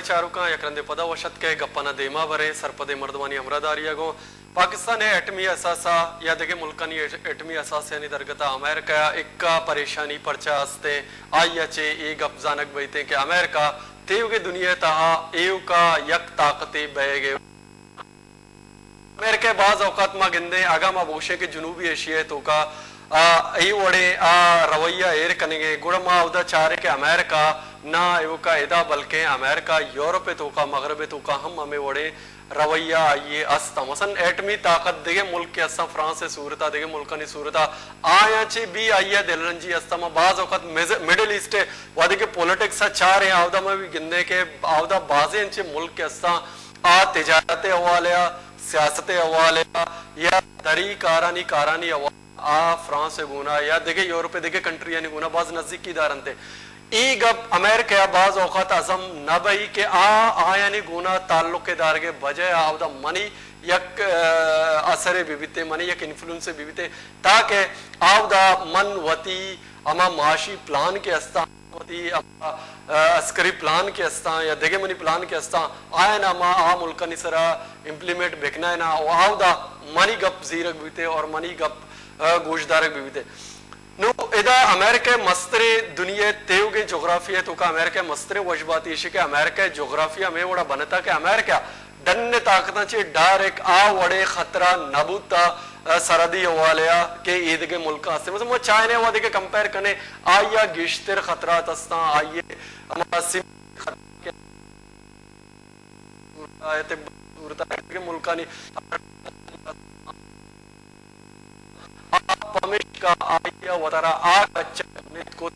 चारुका यकरंदे पदा वशत के गप्पना देमा बरे सरपदे मर्दवानी अमरादारियागो पाकिस्तान एटमी असासा या देगे मुल्कानी एटमी असासानी दरगता अमेरिका इक्का परेशानी परचा हस्ते आइयाचे ए गपजानक बैते के अमेरिका तेवगे दुनिया तहा एव का यक ताकते बहेगे अमेरिका बाज औकात मा गिंदे आगा मा बोशे के जुनूबी एशिया तो का ई वड़े रवैया एर कनेगे गुड़मा उदा चारे के अमेरिका ना एव का इदा बल्कि अमेरिका यूरोप तो का मगरब तो का हम हमें वड़े रवैया ये अस्ता मसन एटमी ताकत देगे मुल्क के अस्ता फ्रांस से सूरता देगे मुल्कनी सूरता आया चे भी आइया दिलरंजी अस्ता में बाज औकत मिडिल ईस्ट वादे के पॉलिटिक्स चार हैं आवदा में भी गिनने के आवदा बाजे इंचे मुल्क के अस्ता तिजारत हवाले सियासत हवाले या दरी कारानी फ्रांस से गुना या देखे यूरोप देखे कंट्री यानी गुना बाज नजदीक की दारन थे ई गप अमेरिका बाज औकात अजम न बई के आयानी गुना ताल्लुक के दार के बजाय आवदा मनी यक असरे बिबिते मनी यक इन्फ्लुएंस बिबिते ताकि आवदा मन वती अमा माशी प्लान के अस्ता वती अस्करी प्लान के अस्ता या देगे मनी प्लान के अस्ता आया ना मा मुल्कनी सरा इम्प्लीमेंट बेकना ना आवदा मनी गप जीरक बिबिते और मनी गप गोशदारक बिबिते नो इदा अमेरिका मस्तरे दुनिया तेवगे जोग्राफिया तो का अमेरिका मस्तरे वजबाती इशे के अमेरिका जोग्राफिया में वड़ा बनता के अमेरिका डन्ने ताकता चे डायरेक्ट वड़े खतरा नबूता सरहदी हवालिया के ईद के मुल्क से मतलब वो चाइना वादे के कंपेयर करने आया गिश्तर खतरा तस्ता आइए के मुल्कानी का आइया वतारा को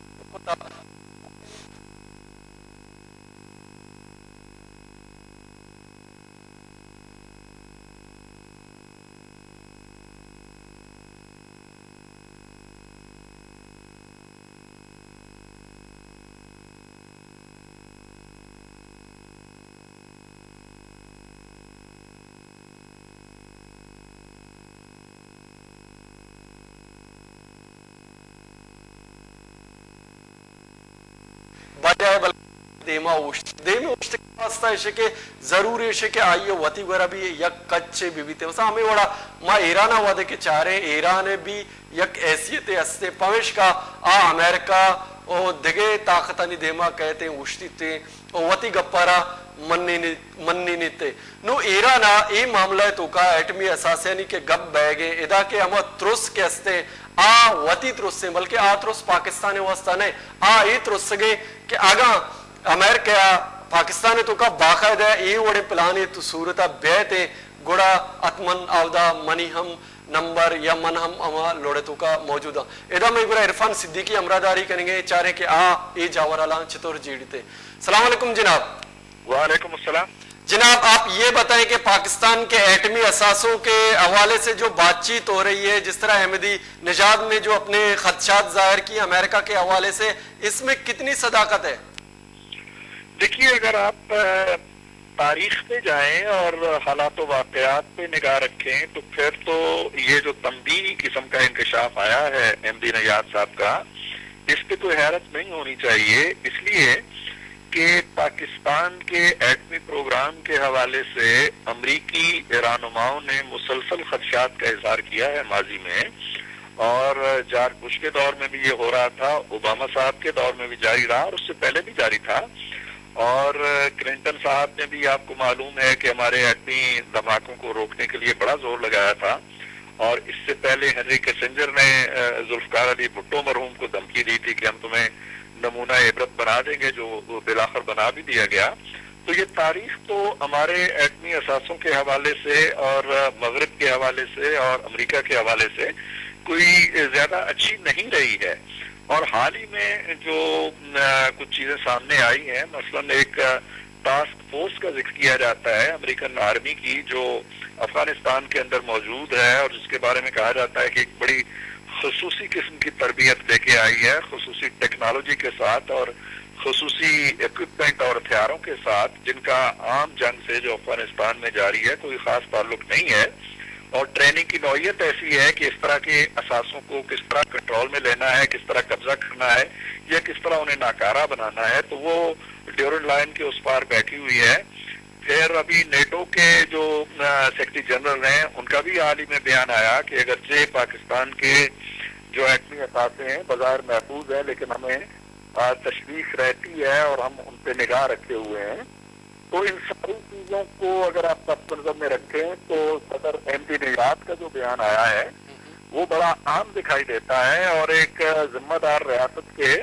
देमा उष्ट देमे उष्ट वास्ता इशे के जरूर इशे के आइयो वती वरा भी यक कच्चे बिबिते वसा हमें वड़ा मा ईरान वादे के चारे ईरान भी यक हैसियत अस्ते पवेश का अमेरिका ओ दिगे ताकतानी देमा कहते हैं उष्टिते ओ वती गप्पारा मन्नी निते नो ईराना ए मामला तो का एटमी असासियानी के गप बैगे इदा के हम त्रुस के अस्ते वती त्रुस से बल्कि त्रुस पाकिस्तान वास्ता ने ई त्रुस के आगा अमेरिका पाकिस्तान तो का बाकायदा ये वड़े प्लान तो सूरत बेते गुड़ा अतमन आवदा मनी हम नंबर या मन हम अमा लोड़े तो का मौजूदा इदा में गुरा इरफान सिद्दीकी अमरादारी करेंगे चारे के ए जावराला चितौर जीड़ते सलाम अलैकुम जनाब। वालेकुम अस्सलाम। जनाब आप ये बताएं कि पाकिस्तान के एटमी असासों के हवाले से जो बातचीत हो रही है जिस तरह अहमदी निजाद ने जो अपने खदशात जाहिर किए अमेरिका के हवाले से इसमें कितनी सदाकत है? देखिए अगर आप तारीख पे जाएं और हालात वाकयात पे निगाह रखें तो फिर तो ये जो तंबीही किस्म का इंकशाफ आया है अहमदी निजाद साहब का इस पे कोई हैरत नहीं होनी चाहिए, इसलिए कि पाकिस्तान के एटमी प्रोग्राम के हवाले से अमरीकी रहनुमाओं ने मुसलसल खदशात का इजहार किया है माजी में और जॉर्ज बुश के दौर में भी ये हो रहा था, ओबामा साहब के दौर में भी जारी रहा और उससे पहले भी जारी था और क्लिंटन साहब ने भी आपको मालूम है कि हमारे एटमी धमाकों को रोकने के लिए बड़ा जोर लगाया था और इससे पहले हेनरी किसिंजर ने जुल्फकार अली भुट्टो मरहूम को धमकी दी थी कि हम तुम्हें नमूना इबरत बना देंगे, जो बिलाखिर बना भी दिया गया। तो ये तारीख तो हमारे एटमी असासों के हवाले से और मगरब के हवाले से और अमेरिका के हवाले से कोई ज्यादा अच्छी नहीं रही है और हाल ही में जो कुछ चीजें सामने आई हैं, मसलन एक टास्क फोर्स का जिक्र किया जाता है अमेरिकन आर्मी की जो अफगानिस्तान के अंदर मौजूद है और जिसके बारे में कहा जाता है कि एक बड़ी खुसूसी किस्म की तरबियत लेके आई है, खुसूसी टेक्नोलॉजी के साथ और खुसूसी इक्विपमेंट और हथियारों के साथ, जिनका आम जंग से जो अफगानिस्तान में जारी है कोई खास ताल्लुक नहीं है اور ٹریننگ کی نوعیت ایسی ہے کہ اس طرح کے اثاثوں کو کس طرح کنٹرول میں لینا ہے، کس طرح قبضہ کرنا ہے یا کس طرح انہیں ناکارہ بنانا ہے، تو وہ ڈیورنڈ لائن کے اس پار بیٹھی ہوئی ہے۔ پھر ابھی نیٹو کے جو سیکرٹری جنرل ہیں ان کا بھی حال ہی میں بیان آیا کہ اگرچہ پاکستان کے جو ایٹمی اثاثے ہیں بظاہر محفوظ ہیں، لیکن ہمیں تشویش رہتی ہے اور ہم ان پہ نگاہ رکھے ہوئے ہیں۔ تو ان ساری چیزوں کو اگر آپ پس نظر میں رکھیں تو صدر احمدی نژاد کا جو بیان آیا ہے وہ بڑا عام دکھائی دیتا ہے، اور ایک ذمہ دار ریاست کے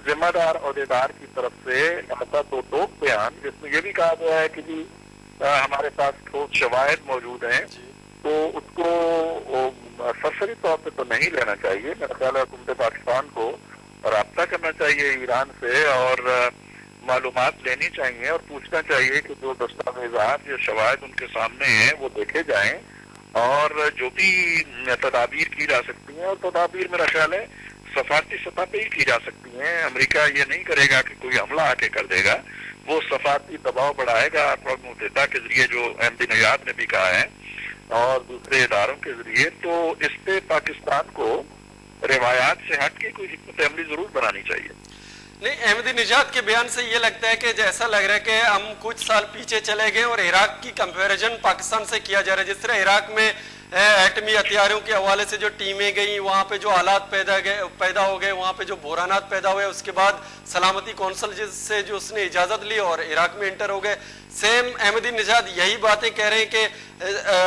ذمہ دار عہدیدار کی طرف سے ایسا تو ٹوک بیان جس میں یہ بھی کہا گیا ہے کہ جی ہمارے پاس ٹھوس شواہد موجود ہیں، تو اس کو سرسری طور پہ تو نہیں لینا چاہیے۔ میرا خیال ہے حکومت پاکستان کو رابطہ کرنا چاہیے ایران سے اور معلومات لینی چاہیے اور پوچھنا چاہیے کہ جو دستاویزات یا شواہد ان کے سامنے ہیں وہ دیکھے جائیں، اور جو بھی تدابیر کی جا سکتی ہیں، اور تدابیر میرا خیال ہے سفارتی سطح پہ ہی کی جا سکتی ہیں۔ امریکہ یہ نہیں کرے گا کہ کوئی حملہ آ کے کر دے گا، وہ سفارتی دباؤ بڑھائے گا اقوام متحدہ کے ذریعے، جو احمدی نژاد نے بھی کہا ہے، اور دوسرے اداروں کے ذریعے۔ تو اس پہ پاکستان کو روایات سے ہٹ کے کوئی حکمت عملی ضرور بنانی چاہیے۔ نہیں، احمدی نژاد کے بیان سے یہ لگتا ہے کہ جیسا لگ رہا ہے کہ ہم کچھ سال پیچھے چلے گئے اور عراق کی کمپیریزن پاکستان سے کیا جا رہا ہے۔ جس طرح عراق میں ایٹمی ہتھیاروں کے حوالے سے جو ٹیمیں گئیں، وہاں پہ جو حالات پیدا ہو گئے، وہاں پہ جو بحرانات پیدا ہوئے، اس کے بعد سلامتی کونسل سے جو اس نے اجازت لی اور عراق میں انٹر ہو گئے، سیم احمدی نژاد یہی باتیں کہہ رہے ہیں کہ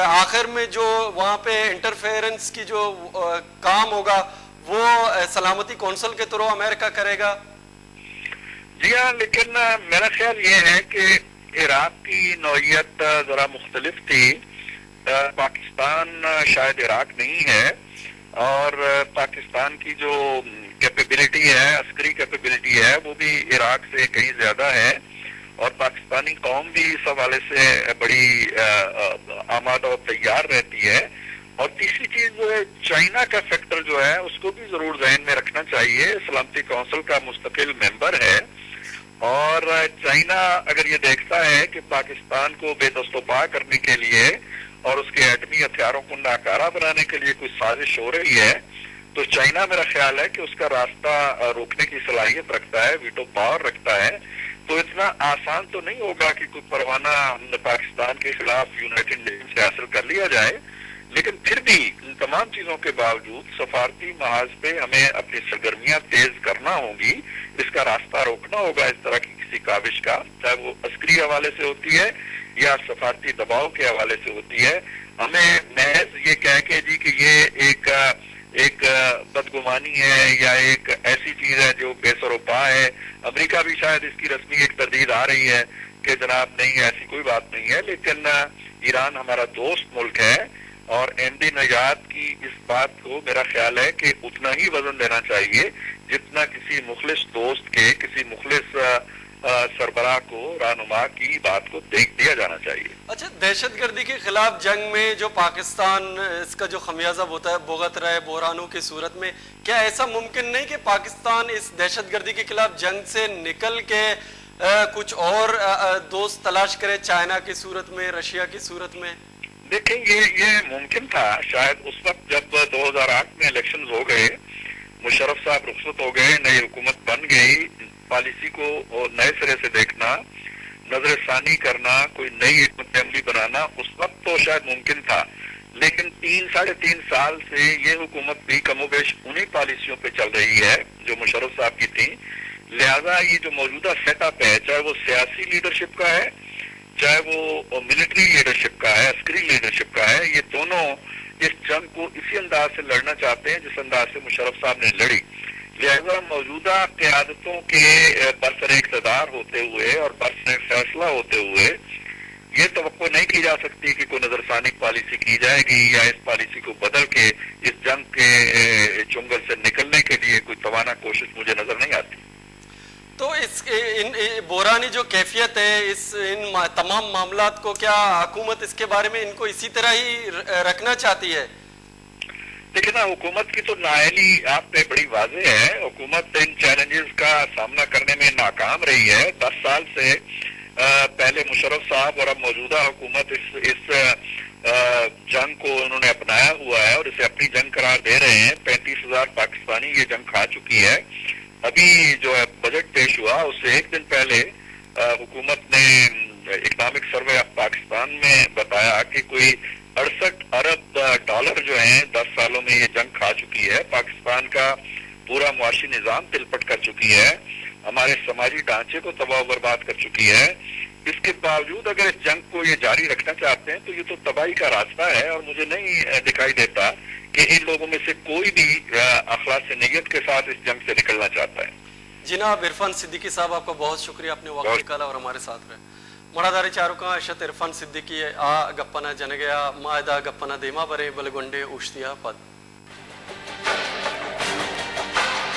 آخر میں جو وہاں پہ انٹرفیئرنس کی جو کام ہوگا وہ سلامتی کونسل کے تھرو امریکہ کرے گا۔ جی ہاں، لیکن میرا خیال یہ ہے کہ عراق کی نوعیت ذرا مختلف تھی۔ پاکستان شاید عراق نہیں ہے، اور پاکستان کی جو کیپیبلٹی ہے، عسکری کیپیبلٹی ہے، وہ بھی عراق سے کہیں زیادہ ہے، اور پاکستانی قوم بھی اس حوالے سے بڑی آمادہ اور تیار رہتی ہے۔ اور تیسری چیز جو ہے چائنا کا فیکٹر جو ہے اس کو بھی ضرور ذہن میں رکھنا چاہیے۔ سلامتی کونسل کا مستقل ممبر ہے، اور چائنا اگر یہ دیکھتا ہے کہ پاکستان کو بے دست و پا کرنے کے لیے اور اس کے ایٹمی ہتھیاروں کو ناکارہ بنانے کے لیے کوئی سازش ہو رہی ہے، تو چائنا میرا خیال ہے کہ اس کا راستہ روکنے کی صلاحیت رکھتا ہے، ویٹو پاور رکھتا ہے۔ تو اتنا آسان تو نہیں ہوگا کہ کوئی پروانہ پاکستان کے خلاف یونائٹڈ نیشن سے حاصل کر لیا جائے، لیکن پھر بھی ان تمام چیزوں کے باوجود سفارتی محاذ پہ ہمیں اپنی سرگرمیاں تیز کرنا ہوں گی، اس کا راستہ روکنا ہوگا اس طرح کی کسی کاوش کا، چاہے وہ عسکری حوالے سے ہوتی ہے یا سفارتی دباؤ کے حوالے سے ہوتی ہے۔ ہمیں محض یہ کہہ کے جی کہ یہ ایک بدگمانی ہے یا ایک ایسی چیز ہے جو بے سر و پا ہے، امریکہ بھی شاید اس کی رسمی ایک تردید آ رہی ہے کہ جناب نہیں ایسی کوئی بات نہیں ہے، لیکن ایران ہمارا دوست ملک ہے، اور احمدی نژاد کی اس بات کو میرا خیال ہے کہ اتنا ہی وزن دینا چاہیے جتنا کسی مخلص دوست کے، کسی مخلص سربراہ کو، رہنما کی بات کو دیا جانا چاہیے۔ اچھا، دہشت گردی کے خلاف جنگ میں جو پاکستان اس کا جو خمیازہ بھگت رہا ہے بحرانوں کی صورت میں، کیا ایسا ممکن نہیں کہ پاکستان اس دہشت گردی کے خلاف جنگ سے نکل کے کچھ اور دوست تلاش کرے، چائنا کی صورت میں، رشیا کی صورت میں؟ دیکھیں یہ ممکن تھا شاید اس وقت جب 2008 میں الیکشنز ہو گئے، مشرف صاحب رخصت ہو گئے، نئی حکومت بن گئی، پالیسی کو نئے سرے سے دیکھنا، نظر ثانی کرنا، کوئی نئی حکمت عملی بنانا، اس وقت تو شاید ممکن تھا۔ لیکن 3-3.5 سال سے یہ حکومت بھی کم و بیش انہی پالیسیوں پہ چل رہی ہے جو مشرف صاحب کی تھی، لہذا یہ جو موجودہ سیٹ اپ ہے، چاہے وہ سیاسی لیڈرشپ کا ہے، چاہے وہ ملٹری لیڈرشپ کا ہے، عسکری لیڈرشپ کا ہے، یہ دونوں اس جنگ کو اسی انداز سے لڑنا چاہتے ہیں جس انداز سے مشرف صاحب نے لڑی۔ لہذا موجودہ قیادتوں کے برسر اقتدار ہوتے ہوئے اور برسر فیصلہ ہوتے ہوئے یہ توقع نہیں کی جا سکتی کہ کوئی نظر ثانی پالیسی کی جائے گی یا اس پالیسی کو بدل کے اس جنگ کے چنگل سے نکلنے کے لیے کوئی توانا کوشش مجھے نظر نہیں آتی۔ تو اس بحرانی جو کیفیت ہے ان تمام معاملات کو، کیا حکومت اس کے بارے میں ان کو اسی طرح ہی رکھنا چاہتی ہے؟ لیکن حکومت کی تو نااہلی آپ پہ بڑی واضح ہے۔ حکومت ان چیلنجز کا سامنا کرنے میں ناکام رہی ہے۔ 10 سال سے پہلے مشرف صاحب اور اب موجودہ حکومت اس जंग को उन्होंने अपनाया हुआ है और इसे अपनी जंग करार दे रहे हैं। 35,000 पाकिस्तानी ये जंग खा चुकी है। अभी जो है बजट पेश हुआ उससे एक दिन पहले हुकूमत ने इकोनॉमिक सर्वे ऑफ पाकिस्तान में बताया कि कोई 68 अरब डॉलर जो हैं 10 सालों में ये जंग खा चुकी है। पाकिस्तान का पूरा मुआशी निज़ाम तिलपट कर चुकी है, हमारे समाजी ढांचे को तबाह बर्बाद कर चुकी है। इसके बावजूद अगर इस जंग को ये जारी रखना चाहते हैं तो ये तो तबाही का रास्ता है और मुझे नहीं दिखाई देता कि इन लोगों में से कोई भी अखलास नीयत के साथ इस जंग से निकलना चाहता है। जनाब इरफान सिद्दीकी साहब, आपका बहुत शुक्रिया, आपने वक्त निकाला और हमारे साथ रहे। मड़ादारी चारुका अशत इरफान सिद्दीकी आ गप्पना जनगया मायदा गप्पना देमा बरे बलगुंडे उश्तिया पद।